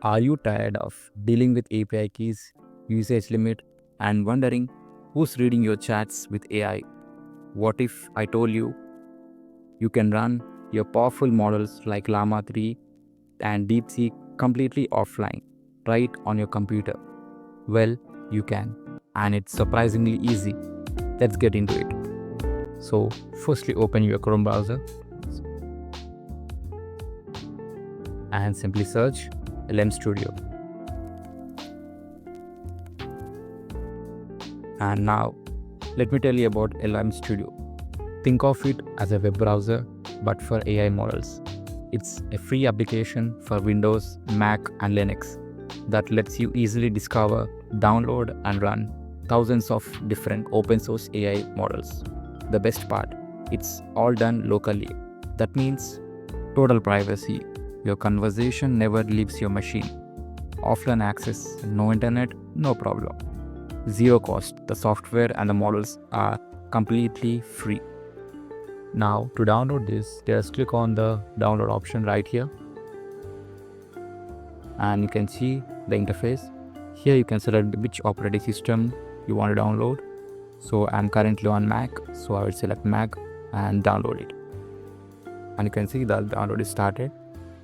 Are you tired of dealing with API keys, usage limit, and wondering who's reading your chats with AI? What if I told you you can run your powerful models like Llama 3 and DeepSeek completely offline, right on your computer? Well, you can, and it's surprisingly easy. Let's get into it. So, firstly, open your Chrome browser and simply search LM Studio. And now, let me tell you about LM Studio. Think of it as a web browser, but for AI models. It's a free application for Windows, Mac, and Linux that lets you easily discover, download, and run thousands of different open source AI models. The best part, it's all done locally. That means total privacy. Your conversation never leaves your machine. Offline access, no internet, no problem. Zero cost. The software and the models are completely free. Now to download this, just click on the download option right here. And you can see the interface. Here you can select which operating system you want to download. So I'm currently on Mac, so I will select Mac and download it. And you can see that the download is started.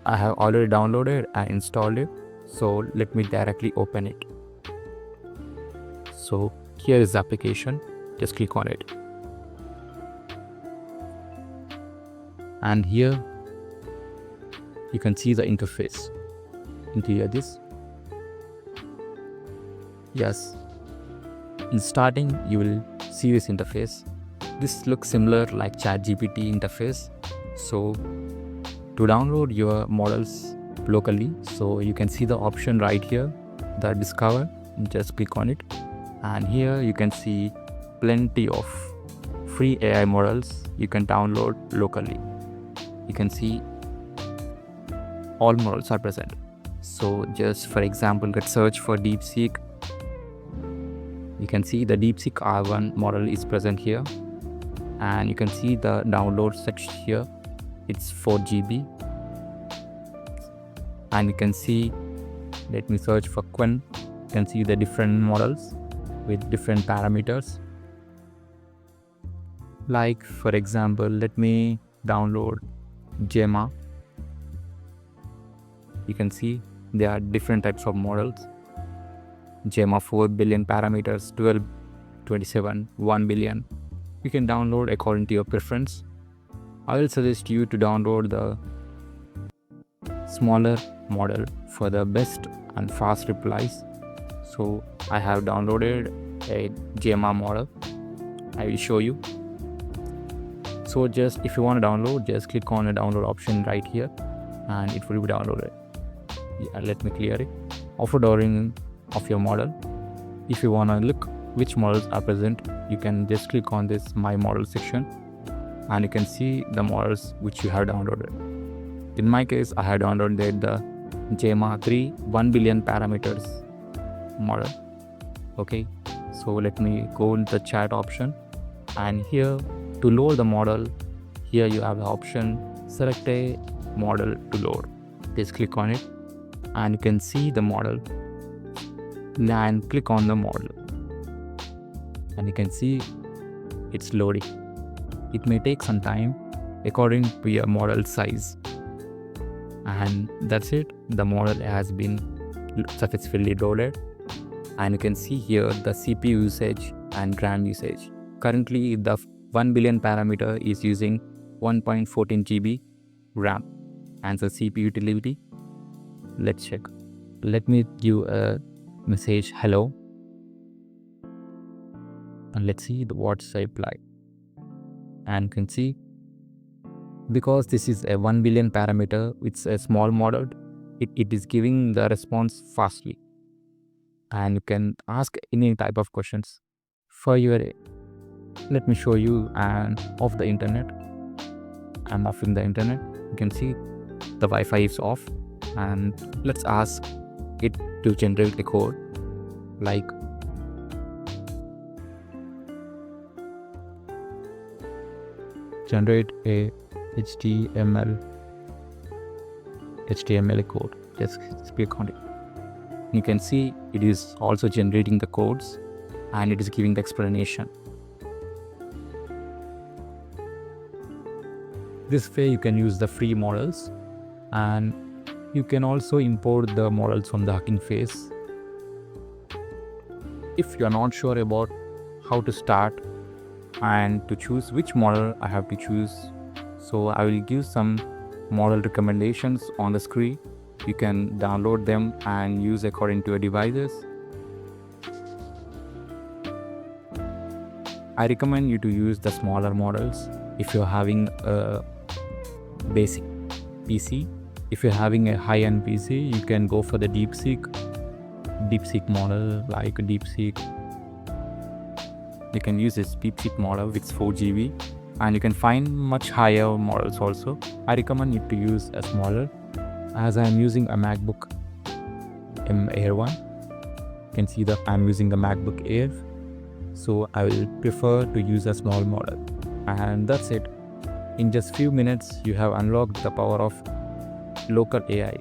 I have already downloaded and installed it. So let me directly open it. So here is the application, just click on it. And here you can see the interface. Into this. Yes. In starting, you will see this interface. This looks similar like ChatGPT interface. So to download your models locally, so you can see the option right here, the discover, just click on it. And here you can see plenty of free AI models you can download locally. You can see all models are present. So just for example, let's search for DeepSeek. You can see the DeepSeek R1 model is present here. And you can see the download section here. It's 4 GB. And you can see, let me search for Quen. You can see the different models with different parameters. Like for example, let me download Llama. You can see there are different types of models. Llama 4 billion parameters, 12, 27, 1 billion. You can download according to your preference. I will suggest you to download the smaller model for the best and fast replies. So I have downloaded a Llama model. I will show you. So just if you want to download, just click on the download option right here and it will be downloaded. Yeah, let me clear it. After downloading of your model, if you want to look which models are present, you can just click on this my model section and you can see the models which you have downloaded. In my case, I have downloaded the Llama 3 1 billion parameters model. Okay, so let me go into the chat option, and here to load the model, here you have the option select a model to load. Just click on it and you can see the model and click on the model and you can see it's loading. It may take some time according to your model size, and that's it. The model has been successfully loaded, and you can see here the CPU usage and RAM usage. Currently the 1 billion parameter is using 1.14 GB RAM and the CPU utility. Let's check. Let me give a message hello and let's see what's the reply. And you can see, because this is a 1 billion parameter, it's a small model, it is giving the response fastly. And you can ask any type of questions for your, let me show you, and off the internet. I'm off in the internet. You can see the Wi-Fi is off, and let's ask it to generate a code like generate a HTML code. Just click on it. You can see it is also generating the codes and it is giving the explanation. This way you can use the free models, and you can also import the models from the Hugging Face. If you are not sure about how to start and to choose which model I have to choose, so I will give some model recommendations on the screen. You can download them and use according to your devices. I recommend you to use the smaller models if you're having a basic PC. If you're having a high-end PC, you can go for the DeepSeek model, like DeepSeek. You can use this DeepSeek model with 4 GB, and you can find much higher models also. I recommend you to use a smaller, as I am using a MacBook Air 1. You can see that I'm using the MacBook Air, so I will prefer to use a small model. And that's it. In just few minutes, you have unlocked the power of local AI.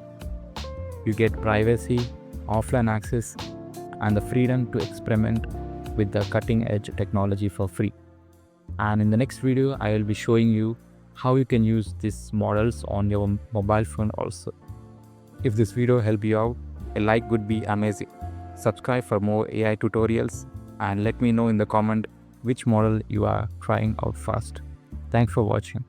You get privacy, offline access, and the freedom to experiment with the cutting-edge technology for free. And in the next video, I will be showing you how you can use these models on your mobile phone also. If this video helped you out, a like would be amazing. Subscribe for more AI tutorials and let me know in the comment which model you are trying out first. Thanks for watching.